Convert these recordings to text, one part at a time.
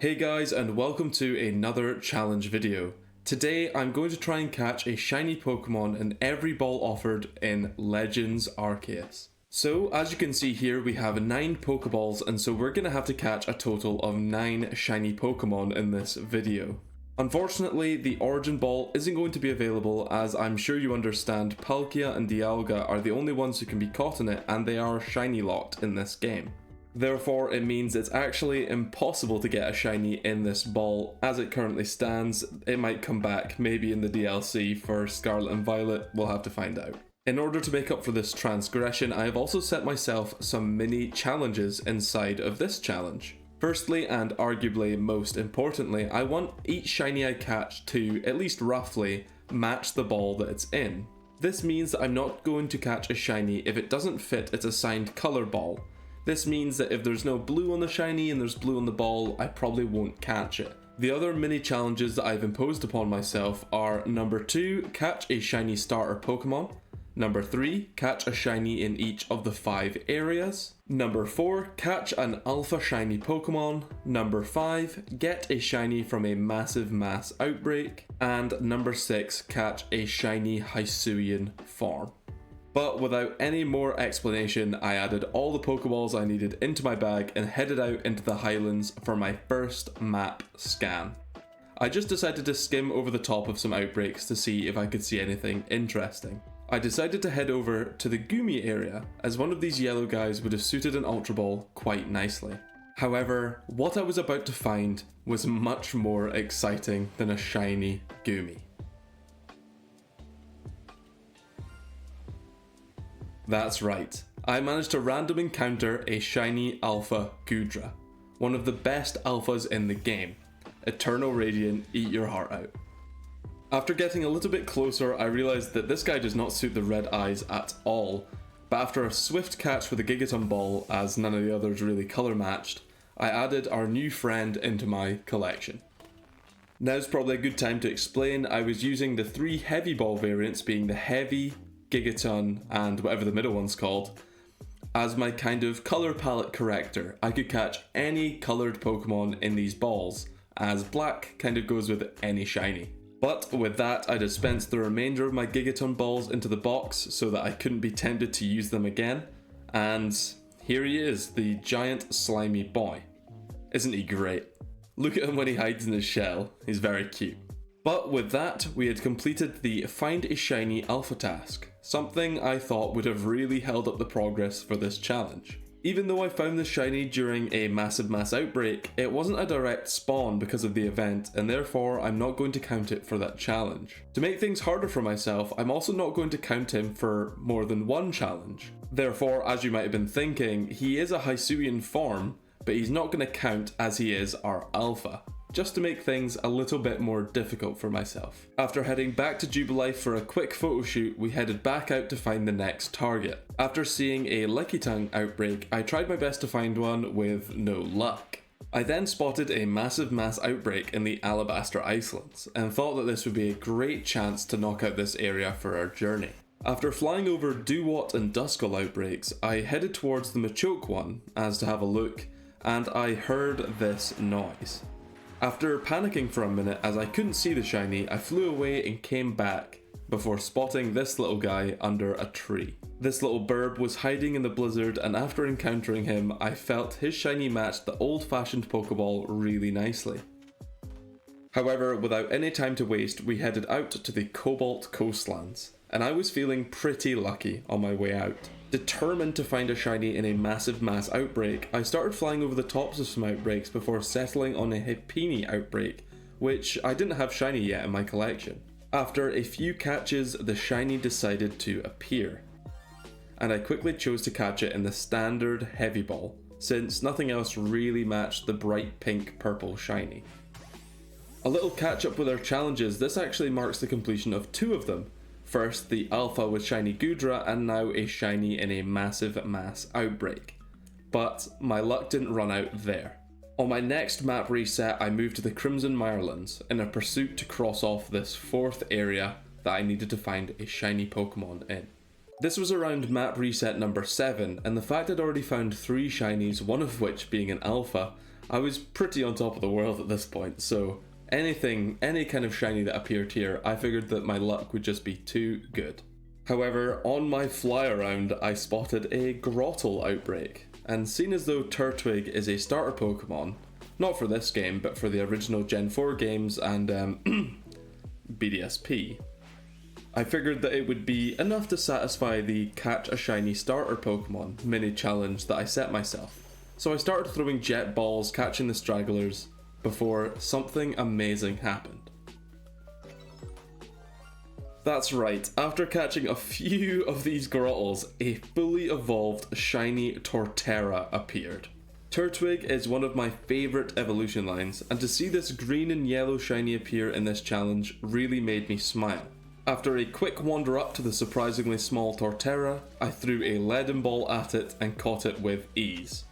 Hey guys, and welcome to another challenge video. Today I'm going to try and catch a shiny Pokemon in every ball offered in Legends Arceus. So as you can see here, we have 9 Pokeballs, and so we're going to have to catch a total of 9 shiny Pokemon in this video. Unfortunately, the Origin Ball isn't going to be available, as I'm sure you understand Palkia and Dialga are the only ones who can be caught in it, and they are shiny locked in this game. Therefore, it means it's actually impossible to get a shiny in this ball. As it currently stands, it might come back, maybe in the DLC for Scarlet and Violet, we'll have to find out. In order to make up for this transgression, I have also set myself some mini challenges inside of this challenge. Firstly, and arguably most importantly, I want each shiny I catch to, at least roughly, match the ball that it's in. This means that I'm not going to catch a shiny if it doesn't fit its assigned colour ball. This means that if there's no blue on the shiny and there's blue on the ball, I probably won't catch it. The other mini challenges that I've imposed upon myself are number 2, catch a shiny starter Pokemon. Number 3, catch a shiny in each of the 5 areas. Number 4, catch an alpha shiny Pokemon. Number 5, get a shiny from a massive mass outbreak. And number 6, catch a shiny Hisuian form. But without any more explanation, I added all the Pokeballs I needed into my bag and headed out into the Highlands for my first map scan. I just decided to skim over the top of some outbreaks to see if I could see anything interesting. I decided to head over to the Gumi area, as one of these yellow guys would have suited an Ultra Ball quite nicely. However, what I was about to find was much more exciting than a shiny Gumi. That's right, I managed to random encounter a shiny alpha Goodra, one of the best alphas in the game. Eternal Radiant, eat your heart out. After getting a little bit closer, I realised that this guy does not suit the red eyes at all, but after a swift catch with a Gigaton Ball, as none of the others really colour matched, I added our new friend into my collection. Now's probably a good time to explain. I was using the 3 heavy ball variants, being the Heavy, Gigaton, and whatever the middle one's called, as my kind of colour palette corrector. I could catch any coloured Pokemon in these balls, as black kind of goes with any shiny. But with that, I dispensed the remainder of my Gigaton balls into the box so that I couldn't be tempted to use them again, and here he is, the giant slimy boy. Isn't he great? Look at him when he hides in his shell, he's very cute. But with that, we had completed the Find a Shiny Alpha task, something I thought would have really held up the progress for this challenge. Even though I found the shiny during a massive mass outbreak, it wasn't a direct spawn because of the event, and therefore I'm not going to count it for that challenge. To make things harder for myself, I'm also not going to count him for more than one challenge. Therefore, as you might have been thinking, he is a Hisuian form, but he's not going to count as he is our alpha, just to make things a little bit more difficult for myself. After heading back to Jubilife for a quick photo shoot, we headed back out to find the next target. After seeing a Lickitung outbreak, I tried my best to find one with no luck. I then spotted a massive mass outbreak in the Alabaster Icelands, and thought that this would be a great chance to knock out this area for our journey. After flying over Duwat and Duskull outbreaks, I headed towards the Machoke one, as to have a look, and I heard this noise. After panicking for a minute as I couldn't see the shiny, I flew away and came back before spotting this little guy under a tree. This little burb was hiding in the blizzard, and after encountering him, I felt his shiny matched the old-fashioned Pokeball really nicely. However, without any time to waste, we headed out to the Cobalt Coastlands, and I was feeling pretty lucky on my way out. Determined to find a shiny in a massive mass outbreak, I started flying over the tops of some outbreaks before settling on a Hippini outbreak, which I didn't have shiny yet in my collection. After a few catches, the shiny decided to appear, and I quickly chose to catch it in the standard heavy ball, since nothing else really matched the bright pink purple shiny. A little catch up with our challenges, this actually marks the completion of 2 of them. First, the alpha with shiny Goodra, and now a shiny in a massive mass outbreak. But my luck didn't run out there. On my next map reset, I moved to the Crimson Mirelands in a pursuit to cross off this 4th area that I needed to find a shiny Pokemon in. This was around map reset number 7, and the fact I'd already found 3 shinies, one of which being an alpha, I was pretty on top of the world at this point, so any kind of shiny that appeared here, I figured that my luck would just be too good. However, on my fly around, I spotted a Grottle outbreak, and seeing as though Turtwig is a starter Pokemon, not for this game, but for the original Gen 4 games and BDSP, I figured that it would be enough to satisfy the catch a shiny starter Pokemon mini challenge that I set myself. So I started throwing jet balls, catching the stragglers, before something amazing happened. That's right, after catching a few of these Grottles, a fully evolved shiny Torterra appeared. Turtwig is one of my favourite evolution lines, and to see this green and yellow shiny appear in this challenge really made me smile. After a quick wander up to the surprisingly small Torterra, I threw a leaden ball at it and caught it with ease.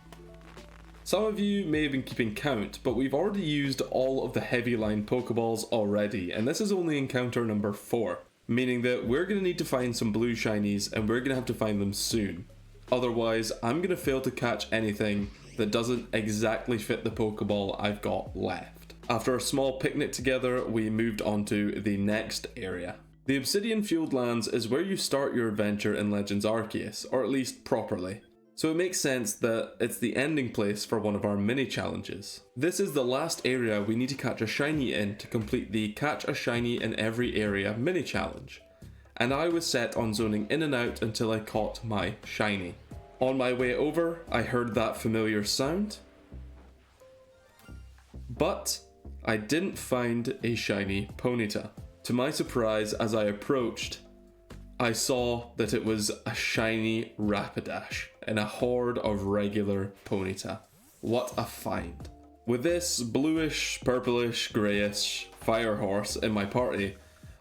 Some of you may have been keeping count, but we've already used all of the heavy line Pokeballs already, and this is only encounter number 4. Meaning that we're going to need to find some blue shinies, and we're going to have to find them soon. Otherwise, I'm going to fail to catch anything that doesn't exactly fit the Pokeball I've got left. After a small picnic together, we moved on to the next area. The Obsidian Fueled Lands is where you start your adventure in Legends Arceus, or at least properly. So it makes sense that it's the ending place for one of our mini challenges. This is the last area we need to catch a shiny in to complete the Catch a Shiny in Every Area mini challenge. And I was set on zoning in and out until I caught my shiny. On my way over, I heard that familiar sound, but I didn't find a shiny Ponyta. To my surprise, as I approached, I saw that it was a shiny Rapidash in a horde of regular Ponyta. What a find. With this bluish, purplish, greyish fire horse in my party,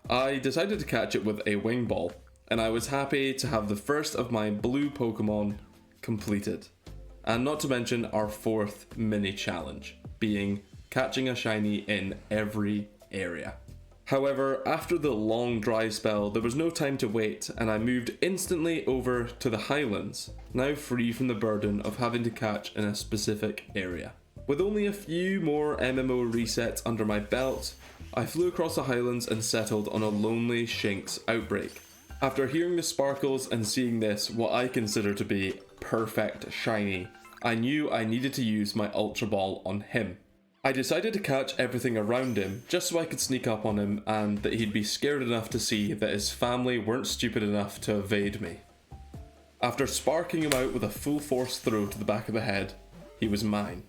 I decided to catch it with a wing ball, and I was happy to have the first of my blue Pokemon completed. And not to mention our 4th mini challenge, being catching a shiny in every area. However, after the long dry spell, there was no time to wait, and I moved instantly over to the Highlands, now free from the burden of having to catch in a specific area. With only a few more MMO resets under my belt, I flew across the Highlands and settled on a lonely Shinx outbreak. After hearing the sparkles and seeing this, what I consider to be perfect shiny, I knew I needed to use my Ultra Ball on him. I decided to catch everything around him just so I could sneak up on him and that he'd be scared enough to see that his family weren't stupid enough to evade me. After sparking him out with a full force throw to the back of the head, he was mine.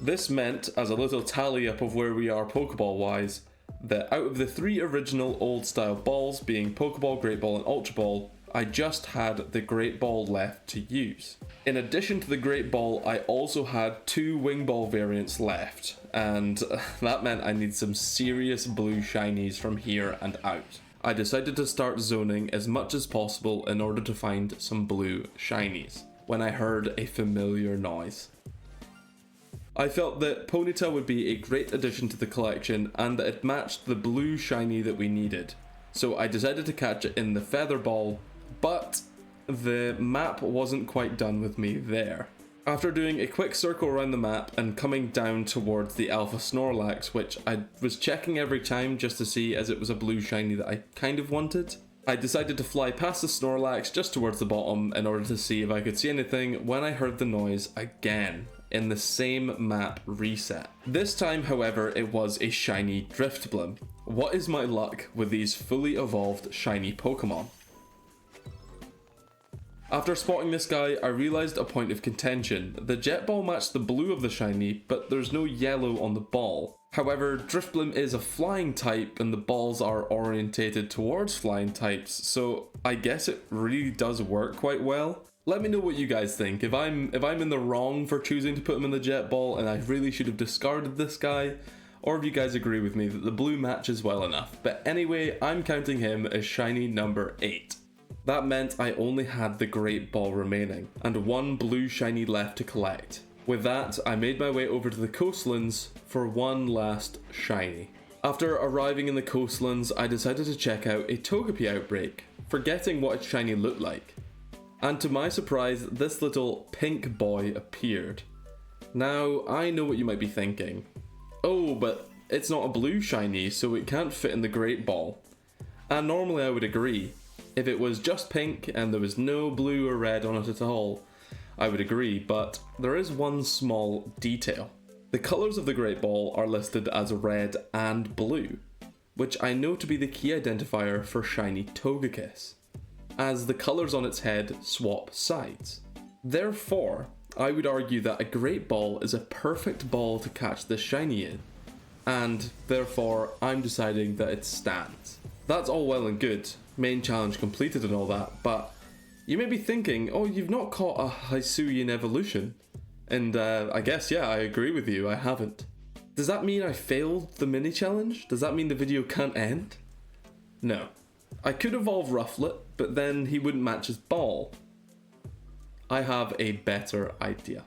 This meant, as a little tally up of where we are Pokeball wise, that out of the 3 original old style balls being Pokeball, Great Ball and Ultra Ball, I just had the Great Ball left to use. In addition to the Great Ball, I also had 2 Wing Ball variants left, and that meant I need some serious blue shinies from here and out. I decided to start zoning as much as possible in order to find some blue shinies, when I heard a familiar noise. I felt that Ponyta would be a great addition to the collection and that it matched the blue shiny that we needed, so I decided to catch it in the Feather Ball, but the map wasn't quite done with me there. After doing a quick circle around the map and coming down towards the Alpha Snorlax, which I was checking every time just to see as it was a blue shiny that I kind of wanted, I decided to fly past the Snorlax just towards the bottom in order to see if I could see anything when I heard the noise again in the same map reset. This time, however, it was a shiny Driftblim. What is my luck with these fully evolved shiny Pokemon? After spotting this guy, I realised a point of contention. The Jet Ball matched the blue of the shiny, but there's no yellow on the ball. However, Driftblim is a flying type and the balls are orientated towards flying types, so I guess it really does work quite well. Let me know what you guys think. If I'm in the wrong for choosing to put him in the Jet Ball and I really should have discarded this guy, or if you guys agree with me that the blue matches well enough. But anyway, I'm counting him as shiny number 8. That meant I only had the Great Ball remaining, and 1 blue shiny left to collect. With that, I made my way over to the coastlands for one last shiny. After arriving in the coastlands, I decided to check out a Togepi outbreak, forgetting what its shiny looked like. And to my surprise, this little pink boy appeared. Now, I know what you might be thinking. Oh, but it's not a blue shiny, so it can't fit in the Great Ball. And normally I would agree. If it was just pink and there was no blue or red on it at all, I would agree, but there is one small detail. The colours of the Great Ball are listed as red and blue, which I know to be the key identifier for shiny Togekiss, as the colours on its head swap sides. Therefore, I would argue that a Great Ball is a perfect ball to catch this shiny in, and therefore I'm deciding that it stands. That's all well and good, main challenge completed and all that, but you may be thinking, oh, you've not caught a Hisuian evolution. And I guess, yeah, I agree with you, I haven't. Does that mean I failed the mini challenge? Does that mean the video can't end? No. I could evolve Rufflet, but then he wouldn't match his ball. I have a better idea.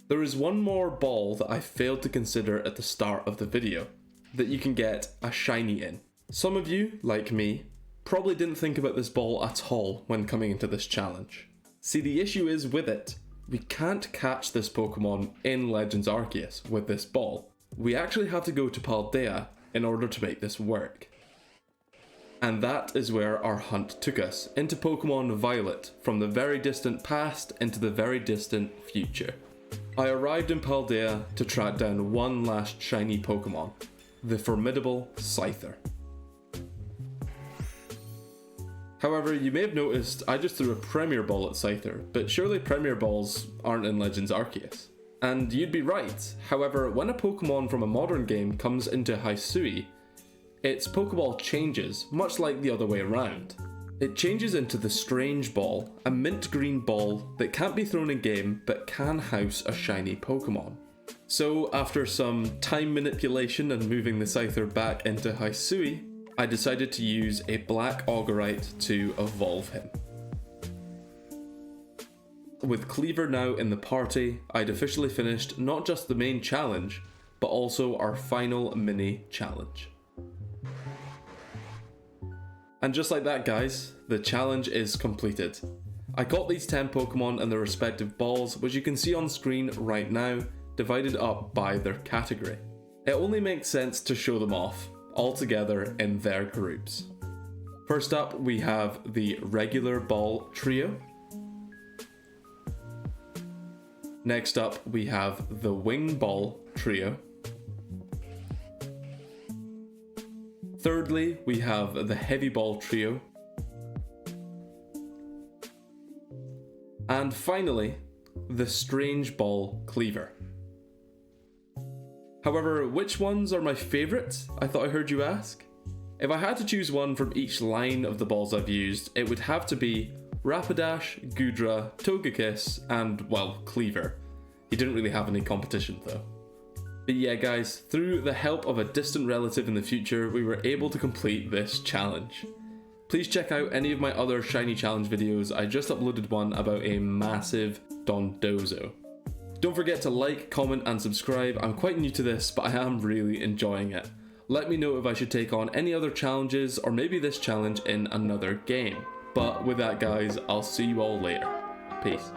There is one more ball that I failed to consider at the start of the video, that you can get a shiny in. Some of you, like me, probably didn't think about this ball at all when coming into this challenge. See, the issue is with it, we can't catch this Pokemon in Legends Arceus with this ball. We actually have to go to Paldea in order to make this work. And that is where our hunt took us, into Pokemon Violet, from the very distant past into the very distant future. I arrived in Paldea to track down one last shiny Pokemon, the formidable Scyther. However, you may have noticed I just threw a Premier Ball at Scyther, but surely Premier Balls aren't in Legends Arceus. And you'd be right, however, when a Pokemon from a modern game comes into Hisui, its Pokeball changes, much like the other way around. It changes into the Strange Ball, a mint green ball that can't be thrown in game but can house a shiny Pokemon. So after some time manipulation and moving the Scyther back into Hisui, I decided to use a Black Augurite to evolve him. With Cleaver now in the party, I'd officially finished not just the main challenge, but also our final mini challenge. And just like that, guys, the challenge is completed. I caught these 10 Pokemon and their respective balls, which you can see on screen right now, divided up by their category. It only makes sense to show them off, all together in their groups. First up, we have the Regular Ball Trio. Next up, we have the Wing Ball Trio. Thirdly, we have the Heavy Ball Trio. And finally, the Strange Ball Cleaver. However, which ones are my favourite? I thought I heard you ask. If I had to choose one from each line of the balls I've used, it would have to be Rapidash, Goodra, Togekiss, and, well, Cleaver. He didn't really have any competition though. But yeah guys, through the help of a distant relative in the future, we were able to complete this challenge. Please check out any of my other shiny challenge videos. I just uploaded one about a massive Dondozo. Don't forget to like, comment and subscribe. I'm quite new to this, but I am really enjoying it. Let me know if I should take on any other challenges or maybe this challenge in another game. But with that guys, I'll see you all later. Peace.